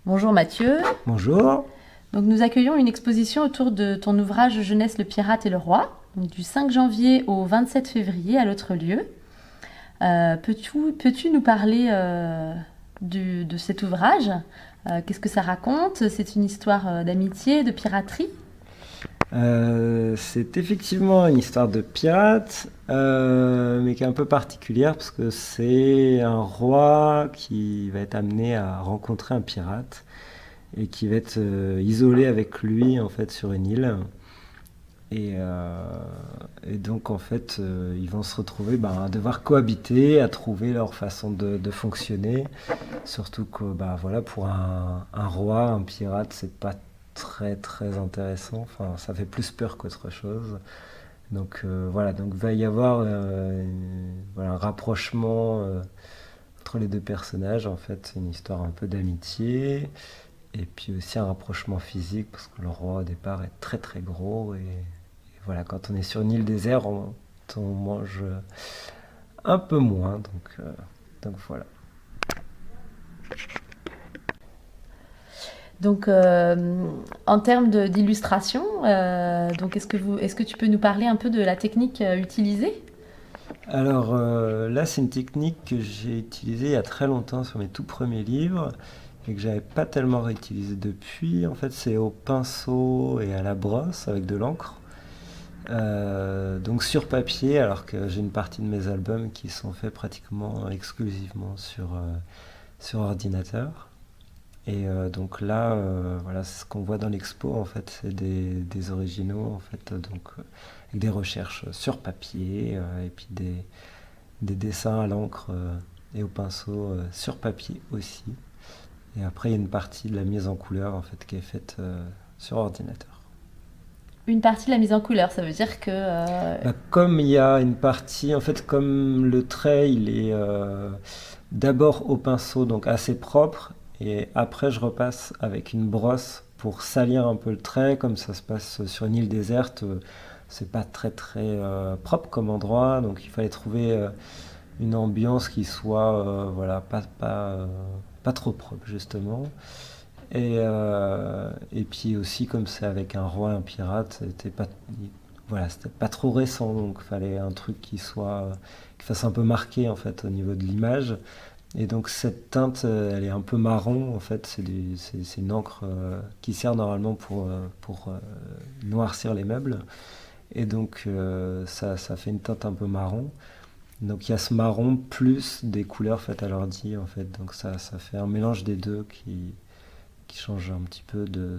Bonjour Mathieu. Bonjour. Donc nous accueillons une exposition autour de ton ouvrage Jeunesse, le pirate et le roi, donc du 5 janvier au 27 février à l'autre lieu. Peux-tu nous parler de cet ouvrage? Qu'est-ce que ça raconte? C'est une histoire d'amitié, de piraterie? C'est effectivement une histoire de pirate, mais qui est un peu particulière parce que c'est un roi qui va être amené à rencontrer un pirate et qui va être isolé avec lui en fait sur une île. Et, euh, et donc en fait, ils vont se retrouver à devoir cohabiter, à trouver leur façon de fonctionner. Surtout que voilà, pour un roi, un pirate, c'est pas très très intéressant. Enfin, ça fait plus peur qu'autre chose. Donc voilà, donc va y avoir voilà, un rapprochement entre les deux personnages. En fait, c'est une histoire un peu d'amitié. Et puis aussi un rapprochement physique, parce que le roi au départ est très très gros. Et voilà, quand on est sur une île déserte, on mange un peu moins. Donc voilà. Donc en termes d'illustration, donc est-ce que tu peux nous parler un peu de la technique utilisée? Alors là, c'est une technique que j'ai utilisée il y a très longtemps sur mes tout premiers livres et que j'avais pas tellement réutilisée depuis. En fait, c'est au pinceau et à la brosse avec de l'encre. Donc sur papier, alors que j'ai une partie de mes albums qui sont faits pratiquement exclusivement sur ordinateur. Et donc là, voilà, c'est ce qu'on voit dans l'expo, en fait, c'est des originaux, en fait, donc avec des recherches sur papier et puis des dessins à l'encre et au pinceau sur papier aussi. Et après, il y a une partie de la mise en couleur, en fait, qui est faite sur ordinateur. Une partie de la mise en couleur, ça veut dire que Comme il y a une partie, en fait, comme le trait, il est d'abord au pinceau, donc assez propre, et après je repasse avec une brosse pour salir un peu le trait, comme ça se passe sur une île déserte, c'est pas très très propre comme endroit, donc il fallait trouver une ambiance qui soit voilà, pas trop propre justement. Et puis aussi, comme c'est avec un roi, un pirate, voilà, c'était pas trop récent, donc il fallait un truc qui fasse un peu marqué en fait au niveau de l'image. Et donc cette teinte, elle est un peu marron en fait, c'est une encre qui sert normalement pour noircir les meubles. Et donc ça fait une teinte un peu marron. Donc il y a ce marron plus des couleurs faites à l'ordi en fait, donc ça fait un mélange des deux qui change un petit peu de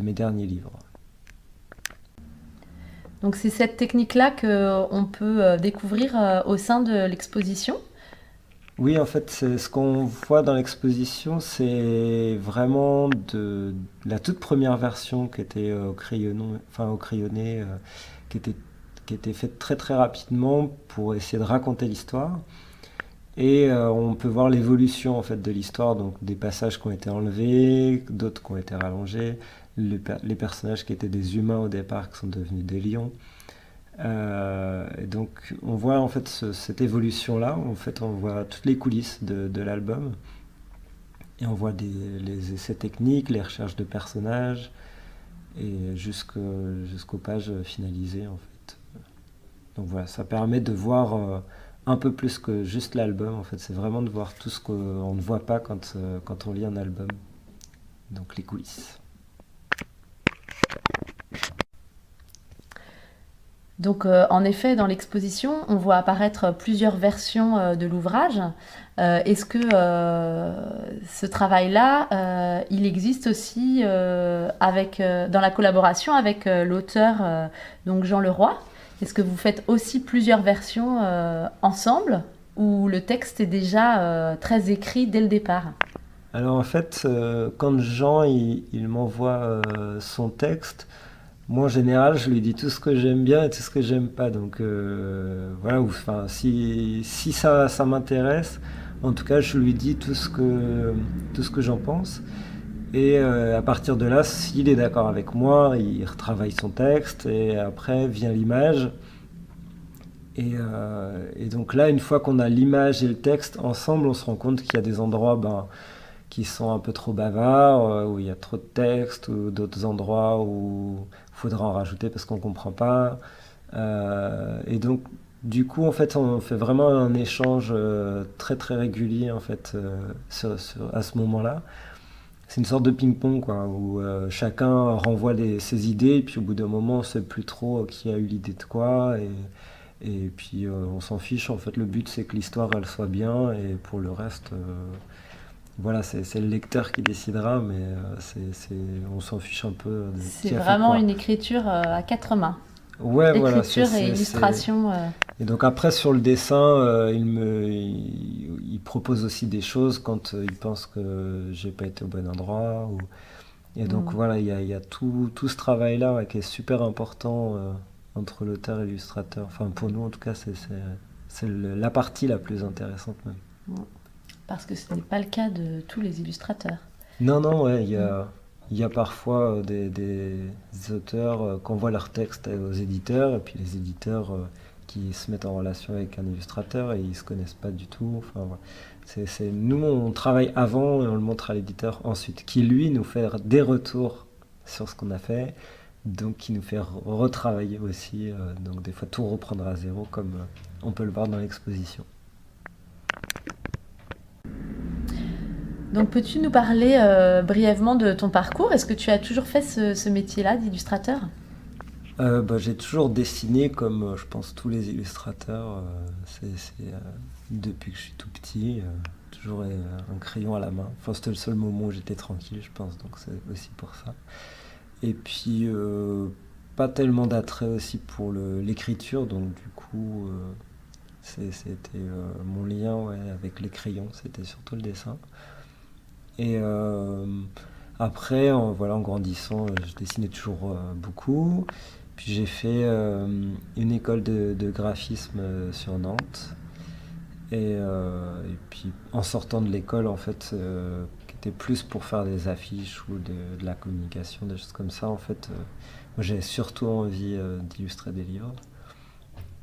mes derniers livres. donc c'est cette technique-là que on peut découvrir au sein de l'exposition. Oui, en fait, c'est ce qu'on voit dans l'exposition, c'est vraiment de la toute première version qui était au crayonné, qui était, qui était faite très très rapidement pour essayer de raconter l'histoire. Et on peut voir l'évolution en fait de l'histoire, donc des passages qui ont été enlevés, d'autres qui ont été rallongés, les personnages qui étaient des humains au départ qui sont devenus des lions. Et donc on voit en fait cette évolution-là, en fait on voit toutes les coulisses de l'album, et on voit les essais techniques, les recherches de personnages, et jusqu'aux pages finalisées en fait. Donc voilà, ça permet de voir un peu plus que juste l'album, en fait c'est vraiment de voir tout ce qu'on ne voit pas quand on lit un album, donc les coulisses. Donc en effet, dans l'exposition, on voit apparaître plusieurs versions de l'ouvrage. Est-ce que ce travail-là, il existe aussi dans la collaboration avec l'auteur donc Jean Leroy? Est-ce que vous faites aussi plusieurs versions ensemble ou le texte est déjà très écrit dès le départ? Alors en fait, quand Jean il m'envoie son texte, moi en général je lui dis tout ce que j'aime bien et tout ce que j'aime pas. Donc voilà, enfin, si ça m'intéresse, en tout cas je lui dis tout ce que j'en pense. Et à partir de là, s'il est d'accord avec moi, il retravaille son texte et après vient l'image. Et donc là, une fois qu'on a l'image et le texte ensemble, on se rend compte qu'il y a des endroits qui sont un peu trop bavards, où il y a trop de texte, ou d'autres endroits où il faudra en rajouter parce qu'on ne comprend pas. Et donc, du coup, en fait, on fait vraiment un échange très très régulier en fait à ce moment-là. C'est une sorte de ping-pong quoi, où chacun renvoie ses idées, et puis au bout d'un moment, on ne sait plus trop qui a eu l'idée de quoi, et puis on s'en fiche. En fait, le but c'est que l'histoire elle soit bien, et pour le reste, voilà, c'est le lecteur qui décidera, mais on s'en fiche un peu de C'est qui a fait vraiment quoi. une écriture à quatre mains. Ouais, voilà, Écriture et illustration. Et donc après sur le dessin, il propose aussi des choses quand il pense que j'ai pas été au bon endroit. Et donc Hmm. voilà, il y a tout ce travail-là ouais, qui est super important entre l'auteur et l'illustrateur. Enfin pour nous en tout cas, la partie la plus intéressante même. Parce que ce n'est pas le cas de tous les illustrateurs. Non, non, ouais, Hmm. il y a parfois des auteurs qui envoient leurs textes aux éditeurs, et puis les éditeurs qui se mettent en relation avec un illustrateur et ils se connaissent pas du tout. Enfin, voilà. Nous, on travaille avant et on le montre à l'éditeur ensuite, qui lui nous fait des retours sur ce qu'on a fait, donc qui nous fait retravailler aussi. Donc des fois tout reprendre à zéro, comme on peut le voir dans l'exposition. Donc peux-tu nous parler brièvement de ton parcours? Est-ce que tu as toujours fait ce métier-là d'illustrateur? Bah, j'ai toujours dessiné comme je pense tous les illustrateurs. Depuis que je suis tout petit, toujours un crayon à la main. Enfin, c'était le seul moment où j'étais tranquille, je pense, donc c'est aussi pour ça. Et puis, pas tellement d'attrait aussi pour l'écriture, donc du coup, c'était mon lien ouais, avec les crayons, c'était surtout le dessin. Et après, voilà, en grandissant, je dessinais toujours beaucoup. Puis j'ai fait une école de graphisme sur Nantes. Et puis en sortant de l'école, en fait, qui était plus pour faire des affiches ou de la communication, des choses comme ça, en fait, moi j'avais surtout envie d'illustrer des livres.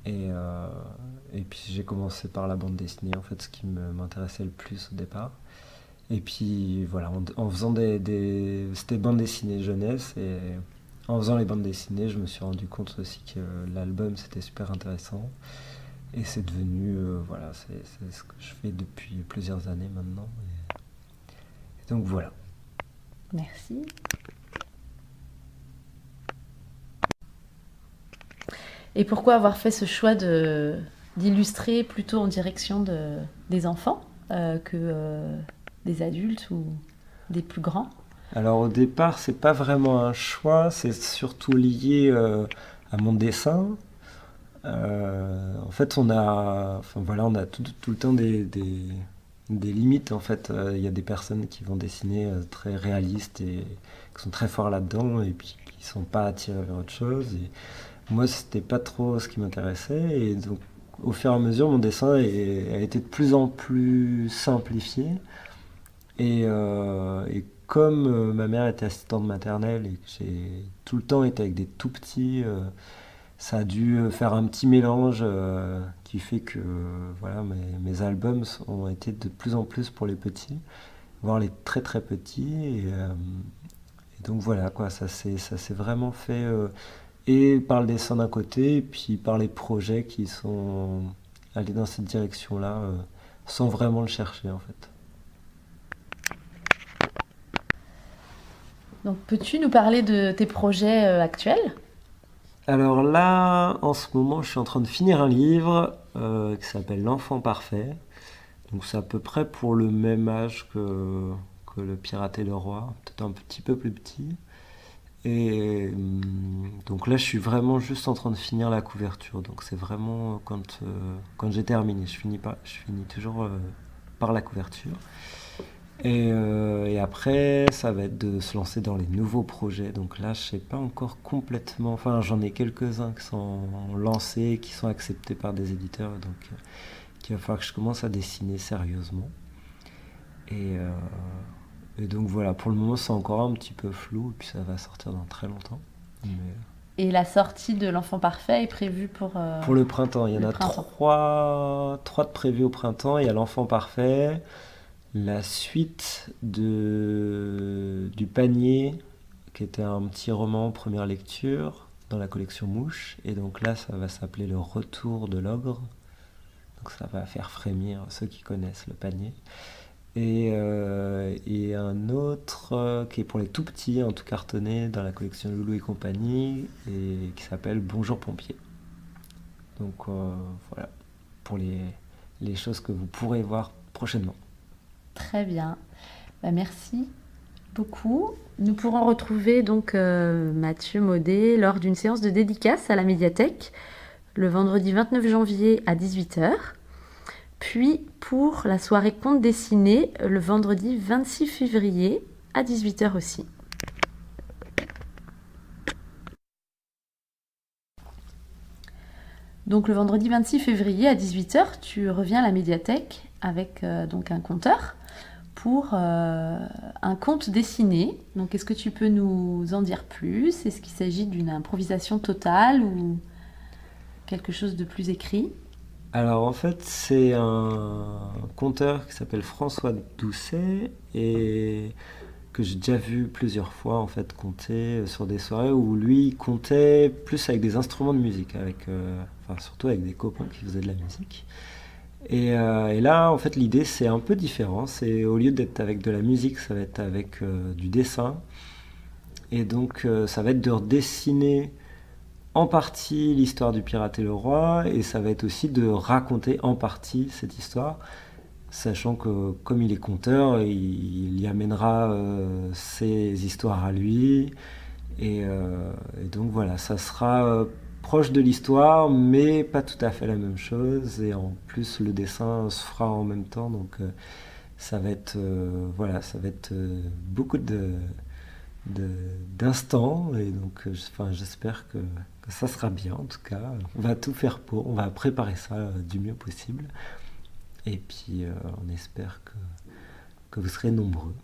Et, euh, et puis j'ai commencé par la bande dessinée, en fait, ce qui m'intéressait le plus au départ. Et puis voilà, en faisant c'était bande dessinée jeunesse, et en faisant les bandes dessinées, je me suis rendu compte aussi que l'album c'était super intéressant. Et c'est devenu, voilà, c'est ce que je fais depuis plusieurs années maintenant. Et donc voilà. Merci. Et pourquoi avoir fait ce choix d'illustrer plutôt en direction des enfants que des adultes ou des plus grands? Alors au départ, c'est pas vraiment un choix, c'est surtout lié à mon dessin. En fait, enfin, voilà, on a tout le temps des limites. En fait, il y a des personnes qui vont dessiner très réalistes et qui sont très forts là-dedans, et puis qui sont pas attirés vers autre chose. Et moi, c'était pas trop ce qui m'intéressait, et donc au fur et à mesure, mon dessin a été de plus en plus simplifié. Et comme ma mère était assistante maternelle et que j'ai tout le temps été avec des tout petits, ça a dû faire un petit mélange qui fait que voilà, mes albums ont été de plus en plus pour les petits, voire les très très petits. Et donc voilà, quoi, ça s'est vraiment fait et par le dessin d'un côté, et puis par les projets qui sont allés dans cette direction-là, sans vraiment le chercher en fait. Donc peux-tu nous parler de tes projets actuels? Alors là, en ce moment, je suis en train de finir un livre qui s'appelle L'enfant parfait. Donc c'est à peu près pour le même âge que Le Pirate et le Roi, peut-être un petit peu plus petit. Et donc là, je suis vraiment juste en train de finir la couverture. Donc c'est vraiment quand j'ai terminé. Je finis toujours par la couverture. Et après, ça va être de se lancer dans les nouveaux projets. Donc là, je sais pas encore complètement. Enfin, j'en ai quelques-uns qui sont lancés, qui sont acceptés par des éditeurs. Donc, il va falloir que je commence à dessiner sérieusement. Et, euh, et donc voilà, pour le moment, c'est encore un petit peu flou. Et puis ça va sortir dans très longtemps. Mais Et la sortie de l'enfant parfait est prévue pour le printemps, il y en le a printemps. trois de prévus au printemps. Il y a l'enfant parfait, la suite du Panier, qui était un petit roman première lecture dans la collection Mouche. Et donc là, ça va s'appeler Le Retour de l'ogre. Donc ça va faire frémir ceux qui connaissent le Panier. Et un autre qui est pour les tout petits, en tout cartonné, dans la collection Loulou et compagnie, et qui s'appelle Bonjour Pompier. Donc voilà, pour les choses que vous pourrez voir prochainement. Très bien. Bah, merci beaucoup. Nous pourrons retrouver donc Mathieu Maudet lors d'une séance de dédicace à la médiathèque le vendredi 29 janvier à 18h. Puis pour la soirée conte dessiné le vendredi 26 février à 18h aussi. Donc le vendredi 26 février à 18h, tu reviens à la médiathèque avec donc un conteur pour un conte dessiné. Donc est-ce que tu peux nous en dire plus? Est-ce qu'il s'agit d'une improvisation totale ou quelque chose de plus écrit? Alors en fait, c'est un conteur qui s'appelle François Doucet et que j'ai déjà vu plusieurs fois en fait conter sur des soirées où lui comptait plus avec des instruments de musique, enfin surtout avec des copains qui faisaient de la musique. Et là, en fait, l'idée c'est un peu différent. C'est au lieu d'être avec de la musique, ça va être avec du dessin. Et donc, ça va être de redessiner en partie l'histoire du pirate et le roi, et ça va être aussi de raconter en partie cette histoire, sachant que comme il est conteur, il y amènera ses histoires à lui, et donc voilà, ça sera proche de l'histoire, mais pas tout à fait la même chose, et en plus le dessin se fera en même temps, donc ça va être voilà, ça va être beaucoup d'instants, et donc enfin, j'espère que ça sera bien. En tout cas, on va tout faire pour, on va préparer ça du mieux possible, et puis on espère que vous serez nombreux.